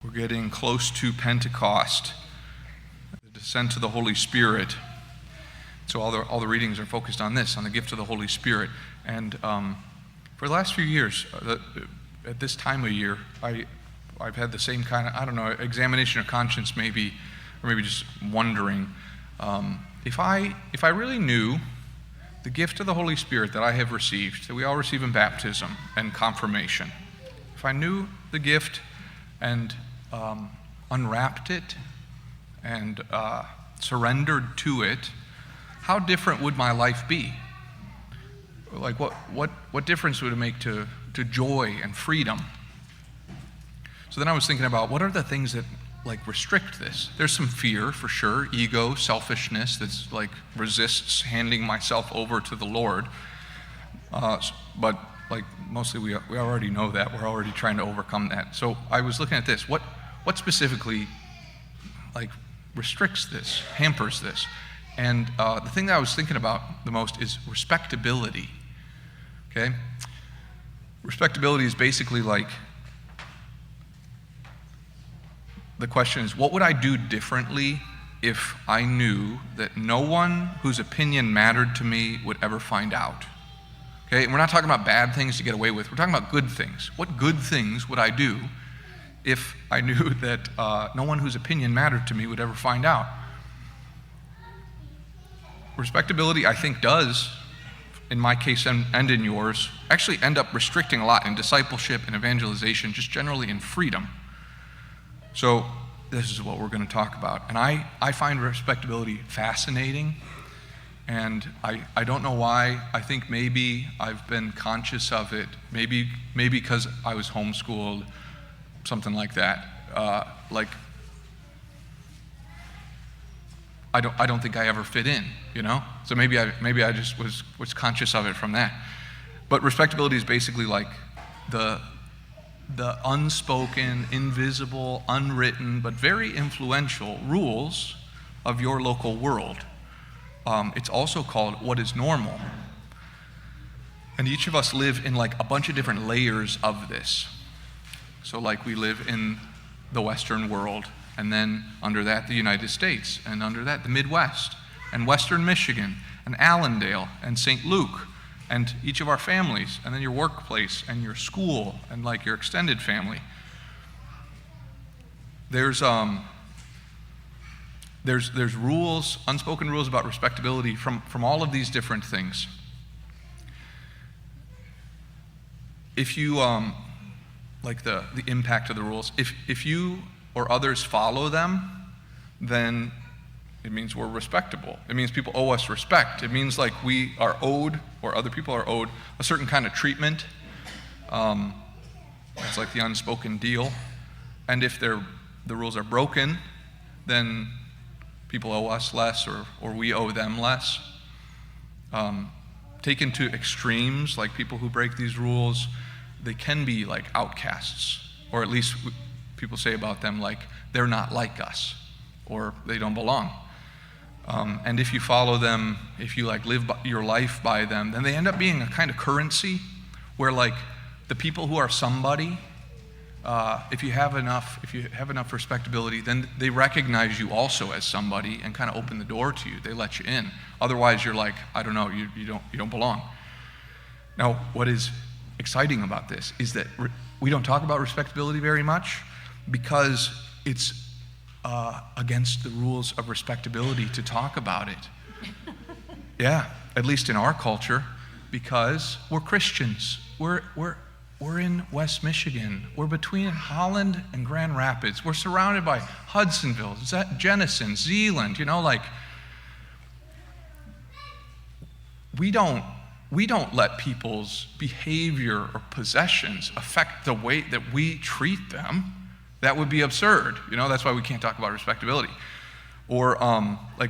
We're getting close to Pentecost, the descent of the Holy Spirit. So all the readings are focused on this, on the gift of the Holy Spirit. And for the last few years, at this time of year, I've had the same kind of, examination of conscience maybe, or maybe just wondering, if I really knew the gift of the Holy Spirit that I have received, that we all receive in baptism and confirmation, if I knew the gift and unwrapped it and surrendered to it, how different would my life be? Like what difference would it make to joy and freedom? So then I was thinking about what are the things that restrict this. There's some fear for sure, ego, selfishness that's resists handing myself over to the Lord. But mostly we already know that. We're already trying to overcome that. So I was looking at this. What specifically restricts this, hampers this? And the thing that I was thinking about the most is respectability. Okay? Respectability is basically the question is, what would I do differently if I knew that no one whose opinion mattered to me would ever find out? Okay, and we're not talking about bad things to get away with. We're talking about good things. What good things would I do if I knew that no one whose opinion mattered to me would ever find out? Respectability, I think, does, in my case and in yours, actually end up restricting a lot in discipleship and evangelization, just generally in freedom. So this is what we're going to talk about. And I find respectability fascinating. And I don't know why. I think maybe I've been conscious of it. Maybe because I was homeschooled, something like that. I don't think I ever fit in, you know? So maybe I just was conscious of it from that. But respectability is basically the unspoken, invisible, unwritten, but very influential rules of your local world. It's also called what is normal. And each of us live in a bunch of different layers of this. So we live in the Western world, and then under that the United States, and under that the Midwest, and Western Michigan, and Allendale, and St. Luke, and each of our families, and then your workplace, and your school, and your extended family. There's rules, unspoken rules about respectability from all of these different things. If you, the impact of the rules, if you or others follow them, then it means we're respectable. It means people owe us respect. It means we are owed, or other people are owed, a certain kind of treatment. It's the unspoken deal. And if the rules are broken, then people owe us less, or we owe them less. Taken to extremes, people who break these rules, they can be outcasts, or at least people say about them they're not like us, or they don't belong. And if you follow them, if you live your life by them, then they end up being a kind of currency where the people who are somebody, if you have enough respectability, then they recognize you also as somebody and kind of open the door to you. They let you in. Otherwise, you're I don't know, you don't belong. Now, what is exciting about this is that we don't talk about respectability very much because it's against the rules of respectability to talk about it. Yeah, at least in our culture, because we're Christians. We're in West Michigan. We're between Holland and Grand Rapids. We're surrounded by Hudsonville, Jenison, Zeeland. We don't let people's behavior or possessions affect the way that we treat them. That would be absurd. That's why we can't talk about respectability. Or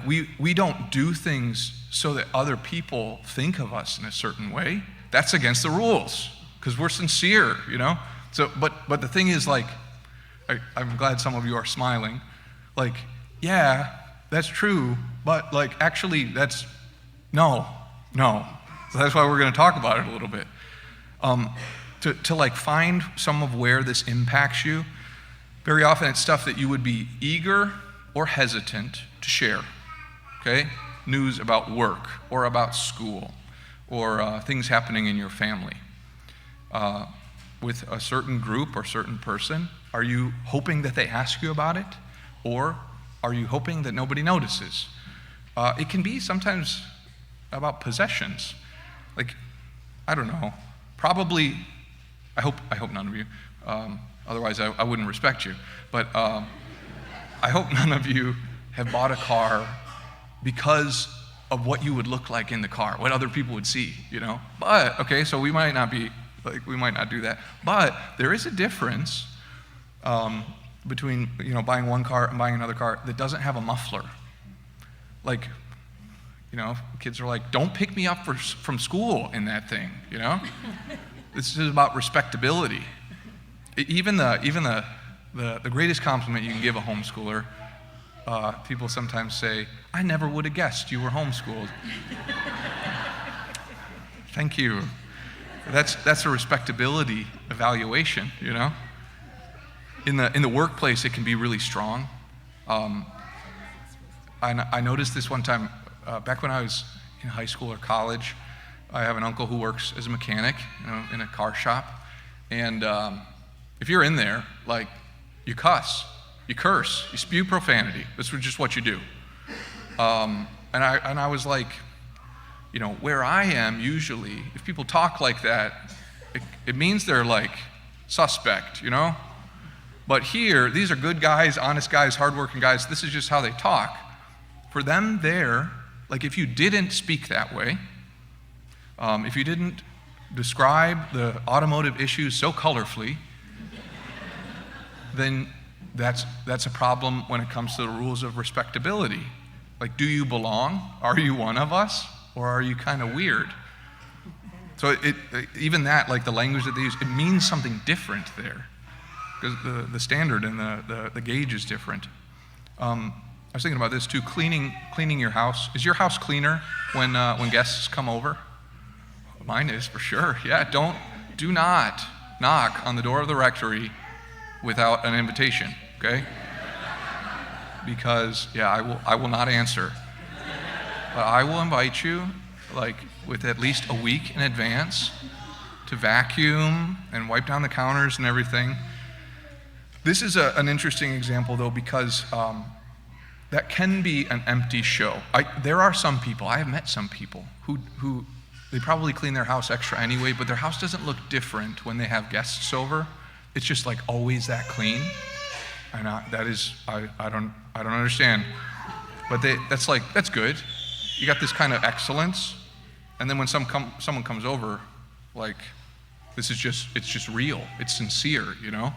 we don't do things so that other people think of us in a certain way. That's against the rules because we're sincere, So, but the thing is, I'm glad some of you are smiling. Yeah, that's true, but actually that's no. So that's why we're going to talk about it a little bit. To find some of where this impacts you, Very often it's stuff that you would be eager or hesitant to share, okay? News about work or about school or things happening in your family. With a certain group or certain person, are you hoping that they ask you about it? Or are you hoping that nobody notices? It can be sometimes about possessions. Like, I don't know, probably, I hope none of you, otherwise I wouldn't respect you, but I hope none of you have bought a car because of what you would look like in the car, what other people would see, you know? But, okay, so we might not do that. But there is a difference between, you know, buying one car and buying another car that doesn't have a muffler. Like, you know, kids are like, don't pick me up from school in that thing, you know? This is about respectability. Even the greatest compliment you can give a homeschooler, people sometimes say, I never would have guessed you were homeschooled. Thank you. That's a respectability evaluation, you know? In the workplace, it can be really strong. I noticed this one time, back when I was in high school or college. I have an uncle who works as a mechanic, you know, in a car shop. And if you're in there, like, you cuss, you curse, you spew profanity. This is just what you do. And I was like, you know, where I am usually, if people talk like that, it means they're like suspect, you know? But here, these are good guys, honest guys, hardworking guys. This is just how they talk. For them there, like, if you didn't speak that way, if you didn't describe the automotive issues so colorfully, then that's a problem when it comes to the rules of respectability. Like, do you belong? Are you one of us? Or are you kind of weird? So even that, like the language that they use, it means something different there. Because the standard and the gauge is different. I was thinking about this too, cleaning your house. Is your house cleaner when guests come over? Mine is, for sure. Yeah, do not knock on the door of the rectory without an invitation, okay? Because, yeah, I will not answer. But I will invite you, like, with at least a week in advance to vacuum and wipe down the counters and everything. This is an interesting example, though, because that can be an empty show. There are some people, I have met some people who they probably clean their house extra anyway, but their house doesn't look different when they have guests over. It's just like always that clean. And I don't understand. But that's good. You got this kind of excellence, and then when someone comes over, like, it's just real. It's sincere, you know?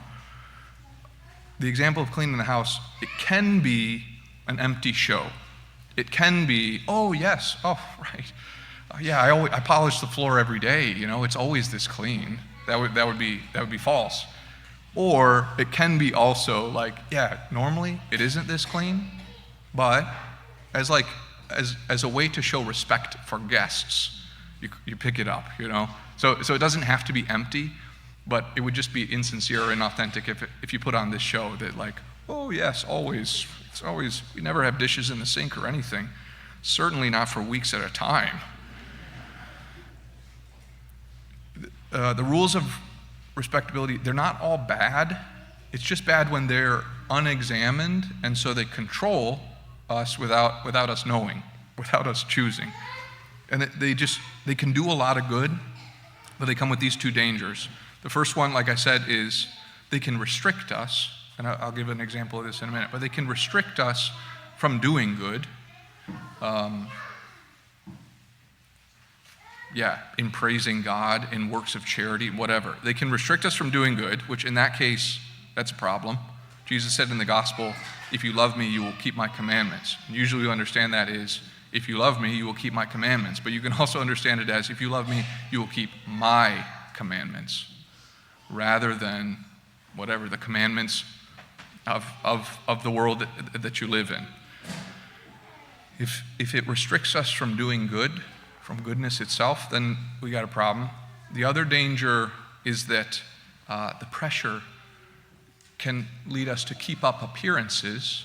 The example of cleaning the house, it can be an empty show. It can be, oh yes, oh right. Yeah, I polish the floor every day, you know, it's always this clean. That would be false. Or it can be also like, yeah, normally it isn't this clean, but as a way to show respect for guests, you pick it up, you know. So it doesn't have to be empty, but it would just be insincere and inauthentic if you put on this show that, like, oh yes, always, it's always, we never have dishes in the sink or anything. Certainly not for weeks at a time. The rules of respectability, they're not all bad. It's just bad when they're unexamined, and so they control us without us knowing, without us choosing. And they can do a lot of good, but they come with these two dangers. The first one, like I said, is they can restrict us, and I'll give an example of this in a minute, but they can restrict us from doing good. In praising God, in works of charity, whatever. They can restrict us from doing good, which in that case, that's a problem. Jesus said in the gospel, if you love me, you will keep my commandments. And usually we understand that is, if you love me, you will keep my commandments. But you can also understand it as, if you love me, you will keep my commandments, rather than whatever the commandments of the world that you live in. If it restricts us from doing good, from goodness itself, then we got a problem. The other danger is that the pressure can lead us to keep up appearances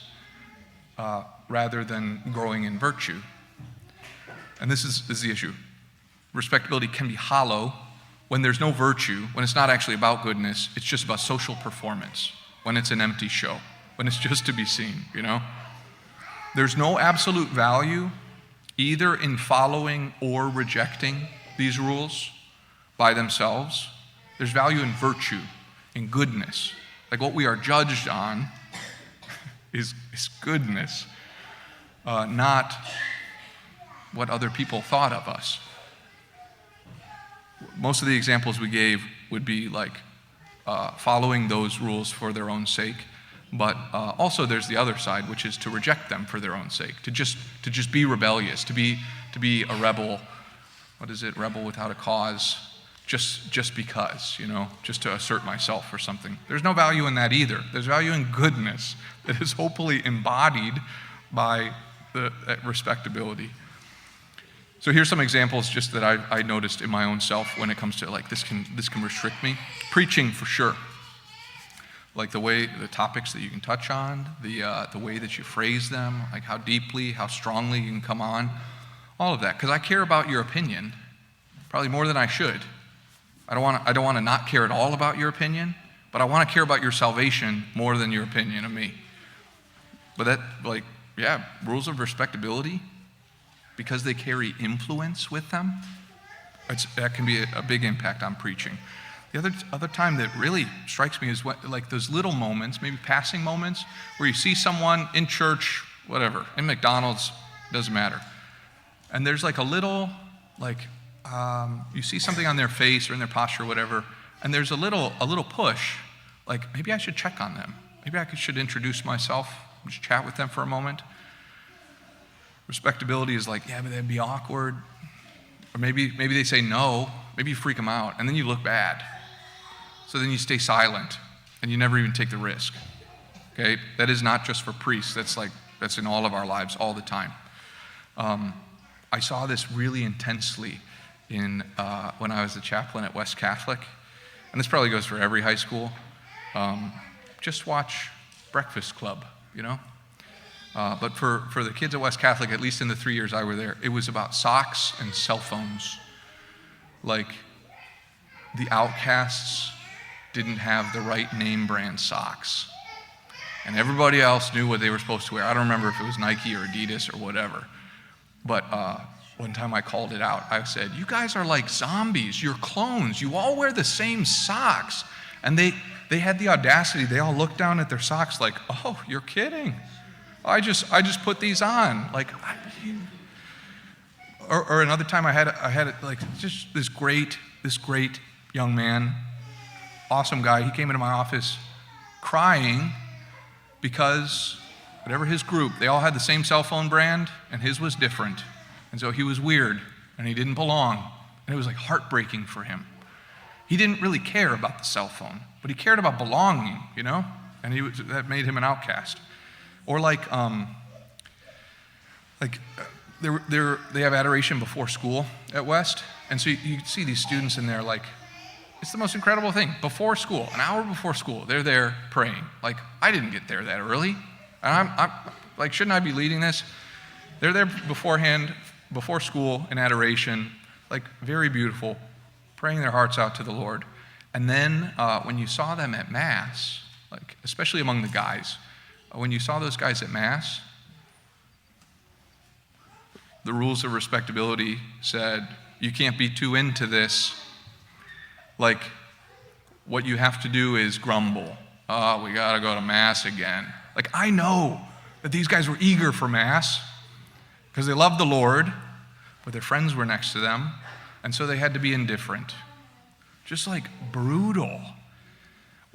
rather than growing in virtue. And this is the issue. Respectability can be hollow when there's no virtue, when it's not actually about goodness, it's just about social performance, when it's an empty show, when it's just to be seen, There's no absolute value either in following or rejecting these rules by themselves. There's value in virtue, in goodness. Like what we are judged on is goodness, not what other people thought of us. Most of the examples we gave would be like following those rules for their own sake, but also there's the other side, which is to reject them for their own sake, to just be rebellious, to be a rebel. What is it? Rebel without a cause, just because, just to assert myself or something. There's no value in that either. There's value in goodness that is hopefully embodied by that respectability. So here's some examples just that I noticed in my own self when it comes to like this can restrict me. Preaching for sure. Like the topics that you can touch on, the way that you phrase them, like how deeply, how strongly you can come on, all of that. Because I care about your opinion, probably more than I should. I don't want to not care at all about your opinion, but I want to care about your salvation more than your opinion of me. But rules of respectability, because they carry influence with them, that can be a big impact on preaching. The other time that really strikes me is like those little moments, maybe passing moments, where you see someone in church, whatever, in McDonald's, doesn't matter. And there's like a little, you see something on their face or in their posture or whatever, and there's a little push, like maybe I should check on them. Maybe I should introduce myself, just chat with them for a moment. Respectability is like, yeah, but that'd be awkward. Or maybe they say no, maybe you freak them out, and then you look bad. So then you stay silent, and you never even take the risk. Okay? That is not just for priests. That's in all of our lives all the time. I saw this really intensely when I was the chaplain at West Catholic, and this probably goes for every high school. Just watch Breakfast Club, But for the kids at West Catholic, at least in the 3 years I were there, it was about socks and cell phones. Like, the outcasts didn't have the right name brand socks. And everybody else knew what they were supposed to wear. I don't remember if it was Nike or Adidas or whatever. But one time I called it out. I said, you guys are like zombies. You're clones. You all wear the same socks. And they had the audacity. They all looked down at their socks like, oh, you're kidding. I just put these on. Or another time I had like just this great young man, awesome guy. He came into my office crying because whatever his group, they all had the same cell phone brand and his was different. And so he was weird and he didn't belong. And it was like heartbreaking for him. He didn't really care about the cell phone, but he cared about belonging, And that made him an outcast. Or they have adoration before school at West, and so you see these students in there like, it's the most incredible thing. Before school, an hour before school, they're there praying. Like, I didn't get there that early, and I'm like, shouldn't I be leading this? They're there beforehand, before school in adoration, like very beautiful, praying their hearts out to the Lord. And then when you saw them at Mass, like especially among the guys, when you saw those guys at Mass, the rules of respectability said, you can't be too into this. Like, what you have to do is grumble. Oh, we got to go to Mass again. Like, I know that these guys were eager for Mass because they loved the Lord, but their friends were next to them, and so they had to be indifferent. Just like brutal.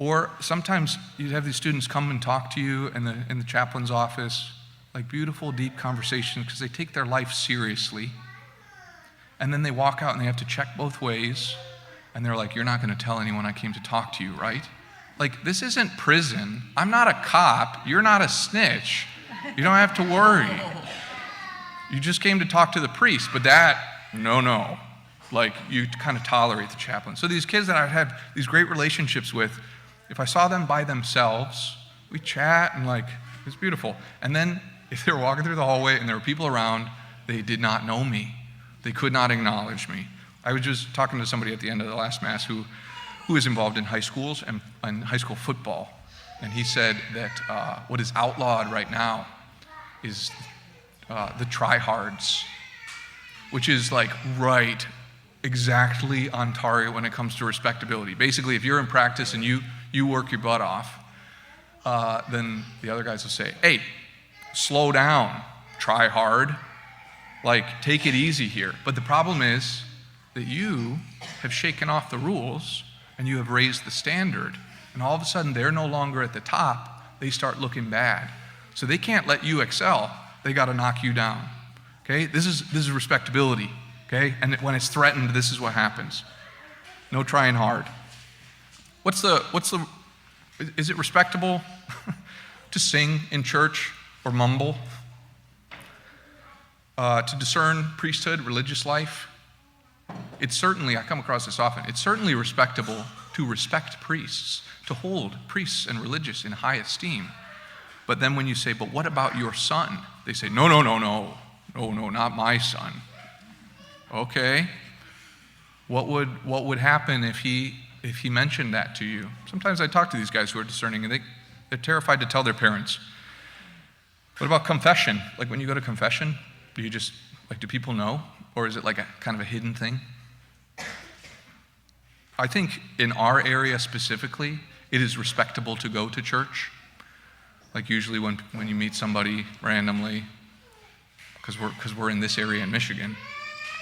Or sometimes you'd have these students come and talk to you in the chaplain's office, like beautiful, deep conversations because they take their life seriously. And then they walk out and they have to check both ways. And they're like, you're not going to tell anyone I came to talk to you, right? Like, this isn't prison. I'm not a cop. You're not a snitch. You don't have to worry. You just came to talk to the priest, but no. Like, you kind of tolerate the chaplain. So these kids that I had these great relationships with, If I saw them by themselves, we chat and it's beautiful. And then if they were walking through the hallway and there were people around, they did not know me. They could not acknowledge me. I was just talking to somebody at the end of the last Mass who is involved in high schools and high school football. And he said that what is outlawed right now is the tryhards, which is right exactly on target when it comes to respectability. Basically, if you're in practice and you work your butt off, then the other guys will say, hey, slow down, try hard, take it easy here. But the problem is that you have shaken off the rules and you have raised the standard. And all of a sudden, they're no longer at the top. They start looking bad. So they can't let you excel. They got to knock you down. Okay? This is respectability. Okay? And when it's threatened, this is what happens. No trying hard. Is it respectable to sing in church or mumble? To discern priesthood, religious life? It's certainly, I come across this often, it's certainly respectable to respect priests, to hold priests and religious in high esteem. But then when you say, but what about your son? They say, no, not my son. Okay. What would happen if he mentioned that to you? Sometimes I talk to these guys who are discerning, and they're terrified to tell their parents. What about confession? When you go to confession, do you just, do people know? Or is it a kind of a hidden thing? I think in our area specifically, it is respectable to go to church. Usually when you meet somebody randomly, because we're in this area in Michigan,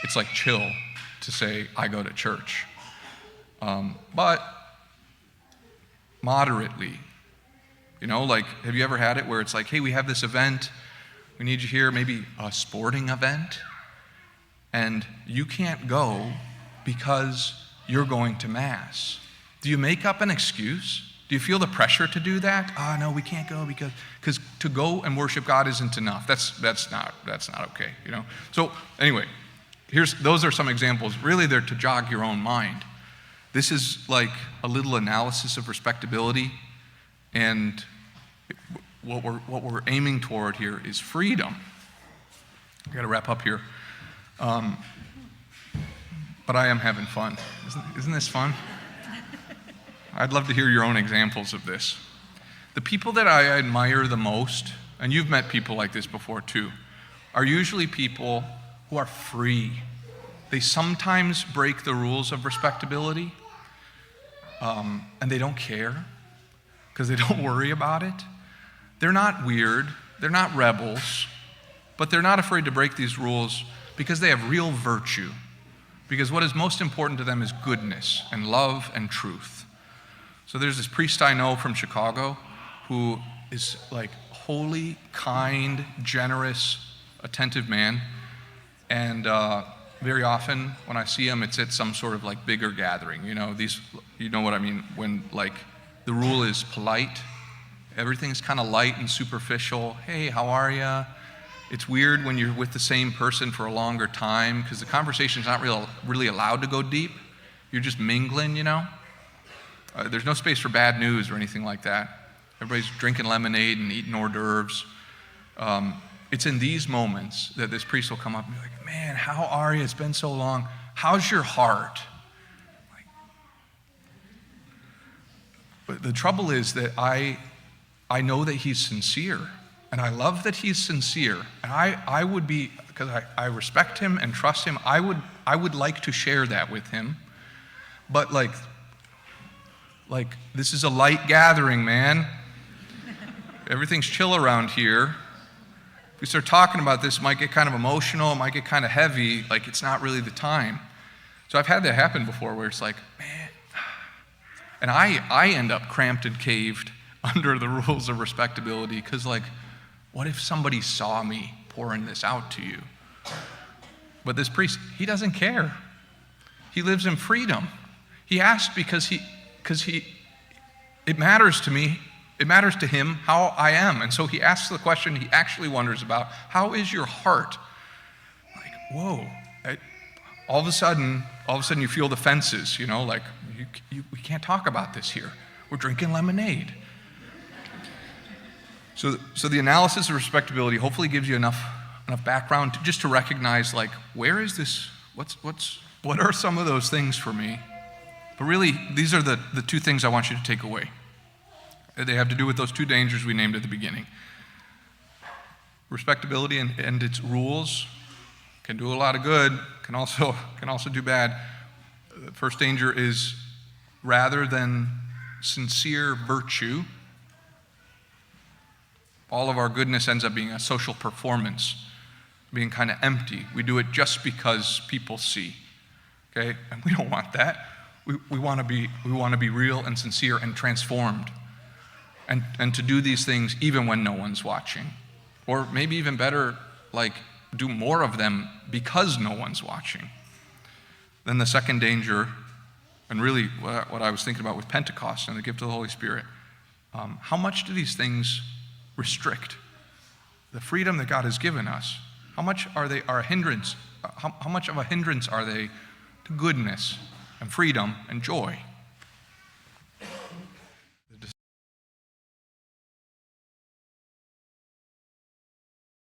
it's chill to say, I go to church. But moderately, have you ever had it where it's hey, we have this event, we need you here, maybe a sporting event, and you can't go because you're going to Mass. Do you make up an excuse? Do you feel the pressure to do that? No, we can't go because to go and worship God isn't enough. That's not okay, So anyway, those are some examples. Really, they're to jog your own mind. This is a little analysis of respectability, and what we're aiming toward here is freedom. I got to wrap up here, but I am having fun. Isn't this fun? I'd love to hear your own examples of this. The people that I admire the most, and you've met people like this before too, are usually people who are free. They sometimes break the rules of respectability, and they don't care because they don't worry about it. They're not weird, they're not rebels, but they're not afraid to break these rules because they have real virtue. Because what is most important to them is goodness and love and truth. So there's this priest I know from Chicago who is holy, kind, generous, attentive man. And very often when I see him, it's at some sort of bigger gathering. You know what I mean? When the rule is polite, everything's kind of light and superficial. Hey, how are you? It's weird when you're with the same person for a longer time because the conversation's not really allowed to go deep. You're just mingling, There's no space for bad news or anything like that. Everybody's drinking lemonade and eating hors d'oeuvres. It's in these moments that this priest will come up and be like, man, how are you? It's been so long. How's your heart? But the trouble is that I know that he's sincere, and I love that he's sincere. And I would be, because I respect him and trust him, I would like to share that with him. But this is a light gathering, man. Everything's chill around here. If we start talking about this, it might get kind of emotional, it might get kind of heavy, it's not really the time. So I've had that happen before where it's man. And I end up cramped and caved under the rules of respectability because what if somebody saw me pouring this out to you? But this priest, he doesn't care. He lives in freedom. He asked because it matters to me, it matters to him how I am. And so he asks the question he actually wonders about, how is your heart? Whoa. All of a sudden you feel the fences, we can't talk about this here. We're drinking lemonade. So the analysis of respectability hopefully gives you enough background just to recognize, like, where is this? What are some of those things for me? But really, these are the two things I want you to take away. They have to do with those two dangers we named at the beginning. Respectability and its rules can do a lot of good, can also do bad. The first danger is, rather than sincere virtue, all of our goodness ends up being a social performance, being kind of empty. We do it just because people see, okay? And we don't want that. We want to be real and sincere and transformed, and to do these things even when no one's watching, or maybe even better, like, do more of them because no one's watching. Then the second danger, and really what I was thinking about with Pentecost and the gift of the Holy Spirit, how much do these things restrict the freedom that God has given us? How much are they a hindrance? How much of a hindrance are they to goodness and freedom and joy?